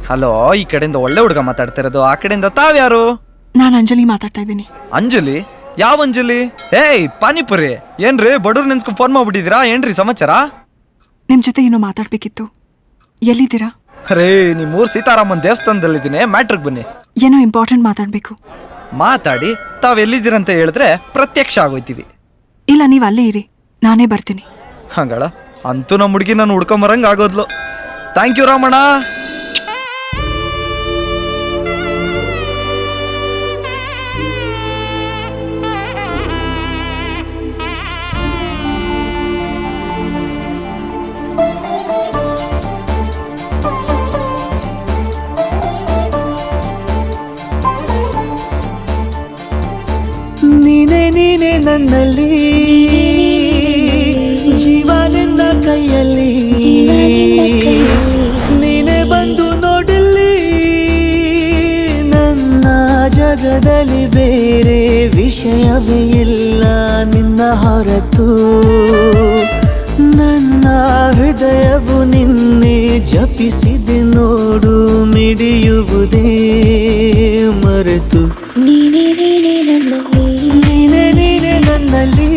Hello, ಈ ಕಡೆಯಿಂದ ಒಳ್ಳೆ ಹುಡುಗ ಮಾತಾಡ್ತಾ ಇರೋದು, ಆ ಕಡೆಯಿಂದ ತಾವ್ಯಾರು? ನಾನು ಅಂಜಲಿ ಮಾತಾಡ್ತಾ ಇದ್ದೀನಿ. ಅಂಜಲಿ? ಯಾವ ಅಂಜಲಿ? ಏಯ್ ಪಾನಿಪುರಿ, ಏನ್ರಿ ಬಡವ್ರು ನೆನ್ಸ್ಕೊಂಡು ಫೋನ್ ಮಾಡ್ಬಿಟ್ಟಿದ್ದೀರಾ? ಏನ್ರಿ ಸಮಾಚಾರ? ನಿಮ್ ಜೊತೆ ಏನೋ ಮಾತಾಡ್ಬೇಕಿತ್ತು. ಎಲ್ಲಿದ್ದೀರಾ? ರೇ, ನಿಮ್ಮೂರ್ ಸೀತಾರಾಮನ್ ದೇವಸ್ಥಾನದಲ್ಲಿದ್ದೀನಿ, ಮ್ಯಾಟ್ರಿಗೆ ಬನ್ನಿ. ಏನೋ ಇಂಪಾರ್ಟೆಂಟ್ ಮಾತಾಡ್ಬೇಕು. ಮಾತಾಡಿ ತಾವೆಲ್ಲಿದ್ದೀರಂತ ಹೇಳಿದ್ರೆ ಪ್ರತ್ಯಕ್ಷ ಆಗೋಯ್ತೀವಿ. ಇಲ್ಲ, ನೀವು ಅಲ್ಲೇ ಇರಿ, ನಾನೇ ಬರ್ತೀನಿ. ಹಂಗಳ ಅಂತೂ ನಮ್ಮ ಹುಡುಗಿ ನಾನು ಹುಡ್ಕೊಂಬರಂಗ ಆಗೋದ್ಲು. Thank you Ramanna. ನೀನೆ ನೀನೆ ನನ್ನಲ್ಲಿ, ಜೀವ ನಿನ್ನ ಕೈಯಲ್ಲಿ, ನೀನೆ ಬಂದು ನೋಡಲಿ. ನನ್ನ ಜಗದಲ್ಲಿ ಬೇರೆ ವಿಷಯವೇ ಇಲ್ಲ ನಿನ್ನ ಹೊರತು. ನನ್ನ ಹೃದಯವು ನಿನ್ನೆ ಜಪಿಸಿದೆ ನೋಡು, ಮಿಡಿಯುವುದೇ ಮರೆತು. ನೀನೆ ನೀನೆ ನನ್ನಲ್ಲಿ,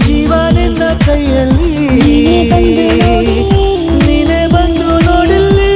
ಜೀವ ನಿನ್ನ ಕೈಯಲ್ಲಿ, ನೀನೆ ಬಂದು ನೋಡಲಿ.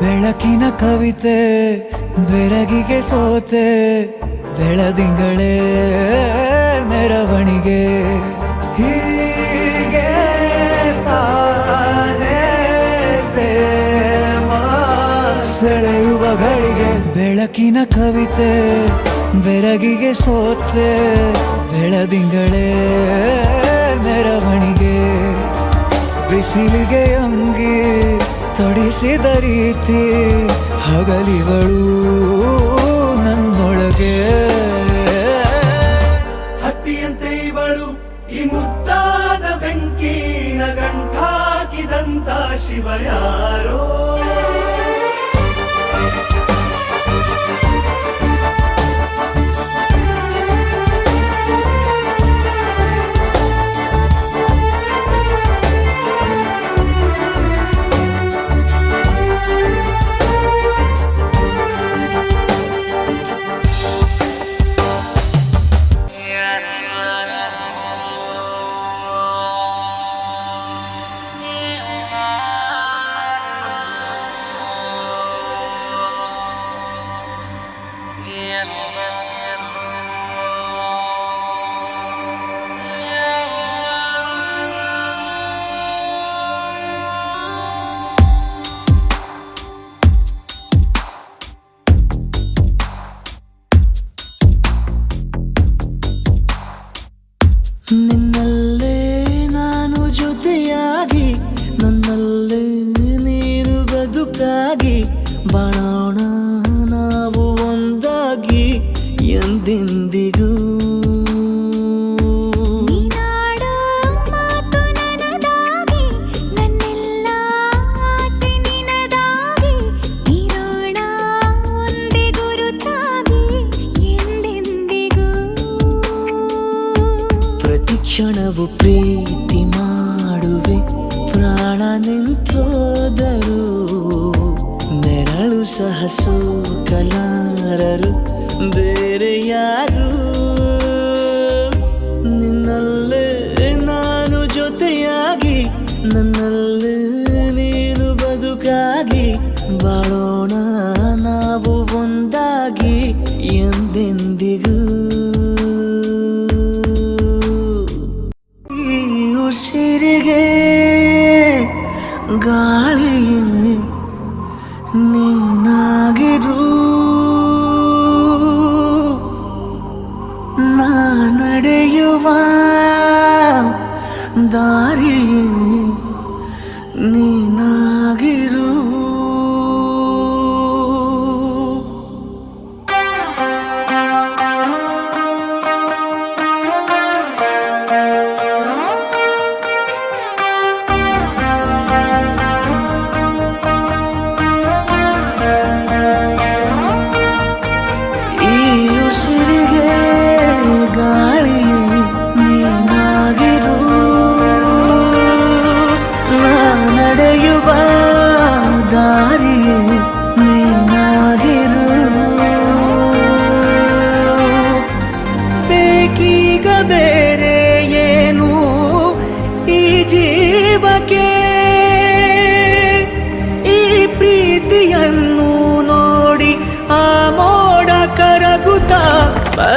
ಬೆಳಕಿನ ಕವಿತೆ ಬೆರಗಿಗೆ ಸೋತೆ, ಬೆಳದಿಂಗಳೇ ಮೆರವಣಿಗೆ, ಹೀಗೆ ತಾನೇ ಪ್ರೇಮ ಸೆಳೆಯುವ ಗಳಿಗೆ. ಬೆಳಕಿನ ಕವಿತೆ ಬೆರಗಿಗೆ ಸೋತೆ, ಬೆಳದಿಂಗಳೇ ಮೆರವಣಿಗೆ, ಬಿಸಿಲಿಗೆ ಅಂಗಿ ತೊಡಿಸಿದ ರೀತಿ, ಹಗಲಿಗಳು ನನ್ನೊಳಗೆ. ಹತ್ತಿಯಂತೆ ಇವಳು ಈ ಮುದ್ದಾದ ಬೆಂಕಿನ ಗಂಟಾಕಿದಂತ ಶಿವ ಯಾರೋ. ನಿನ್ನಲ್ಲೇ ನಾನು ಜೊತೆಯಾಗಿ, ನನ್ನಲ್ಲೇ ನೀನು ಬದುಕಾಗಿ, ಬಾಳೋಣ ನಾವು ಒಂದಾಗಿ ಎಂದೆಂದಿಗೂ. ಕ್ಷಣವು ಪ್ರೀತಿ ಮಾಡುವೆ, ಪ್ರಾಣ ನಿಂತೋದರು ನೆರಳು ಸಹ ಸೋಕಲಾರರು ಬೇರೆ ಯಾರು. ನಿನ್ನಲ್ಲೇ ನಾನು ಜೊತೆಯಾಗಿ, ನನ್ನಲ್ಲೇ ನೀನು ಬದುಕಾಗಿ, ಬಾಳೋಣ ನಾವು ಒಂದಾಗಿ ಎಂದೆಂದಿಗೂ. ಉಸಿರಿಗೆ ಗಾಳಿಯೇ ನೀನಾಗಿರು, ನಾ ನಡೆಯುವ ದಾರಿ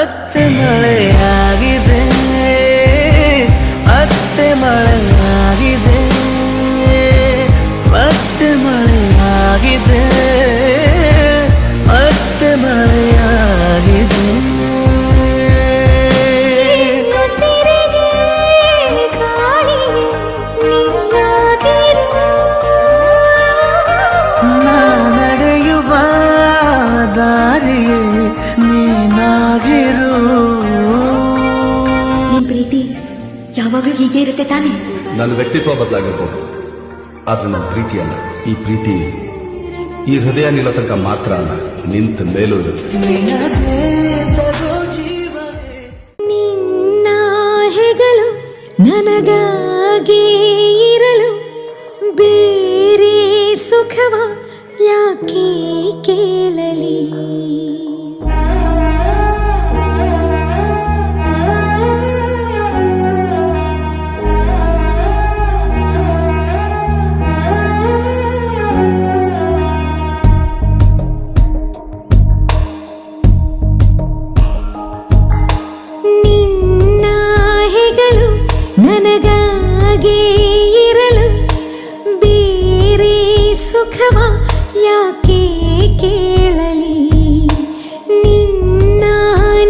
ಮತ್ತೆ ಮಳೆಯಾಗಿದೆ ಮತ್ತೆ ಮಳೆಯಾಗಿದೆ ಮತ್ತೆ ಮಳೆಯಾಗಿದೆ ಮತ್ತೆ ಮಳೆಯಾಗಿದೆ ನಾ ನಡೆಯುವ ದಾರಿಯೇ ನೀನಾಗಿರು ನಿನ್ ಪ್ರೀತಿ ಯಾವಾಗ್ಲೂ ಹೀಗೆ ಇರುತ್ತೆ ತಾನೆ. ನನ್ನ ವ್ಯಕ್ತಿತ್ವ ಬದಲಾಗಿರ್ಬೋದು, ಆದ್ರೆ ನನ್ನ ಪ್ರೀತಿ ಅಲ್ಲ. ಈ ಪ್ರೀತಿ ಈ ಹೃದಯ ನಿಲ್ಲೋ ತನಕ ಮಾತ್ರ ಅಲ್ಲ, ನಿಂತ ಮೇಲೂ ಇರುತ್ತೆ. ನಿನಗೆ ತಗೋ ಜೀವವೇ ನಿನ್ನ ಹೆಗಲು ನನಗಾಗಿ ಇರಲು ಬೇರೆ ಸುಖವ ಯಾಕೆ ಕೇಳಲಿ. ನಿನ್ನ ಹೆಗಲು ನನಗಾಗಿ ಇರಲು ಬೇರೆ ಸುಖವ ಯಾಕೆ ಕೇಳಲಿ. ನಿನ್ನ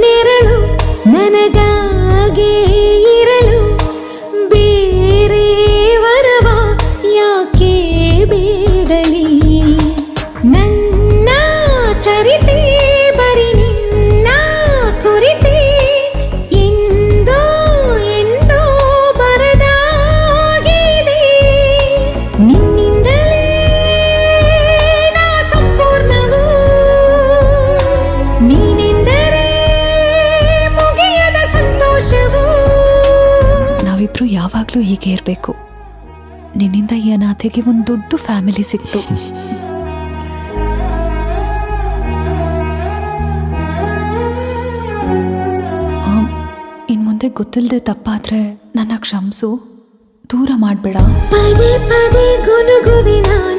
ನೆರಳು ನನಗಾಗಿ ಇರಲು ಬೇರೆ ವರವ ಯಾಕೆ ಬೇಡಲಿ. ನನ್ನ ಚರಿತೆ ಬರಿ ನಿನ್ನ ಕುರಿತೆ ಎಂದೋ ಎಂದೋ ಬರದಾಗಿದೆ. ನಿನ್ನಿಂದಲೇ ನಾ ಸಂಪೂರ್ಣವು, ನೀನೆಂದರೆ ಮುಗಿಯದ ಸಂತೋಷವು. ನಾವಿಬ್ರು ಯಾವಾಗಲೂ ಹೀಗೆ ಇರಬೇಕು. ನಿನ್ನಿಂದ ಈ ಅನಾಥೆಗೆ ಒಂದು ದೊಡ್ಡ ಫ್ಯಾಮಿಲಿ ಸಿಕ್ತು. ಇನ್ ಮುಂದೆ ಗೊತ್ತಿಲ್ಲದೆ ತಪ್ಪಾದ್ರೆ ನನ್ನ ಕ್ಷಮಿಸು, ದೂರ ಮಾಡಬೇಡ. ಪದೇ ಪದೇ ಗುನುಗುವೆ ನಾನು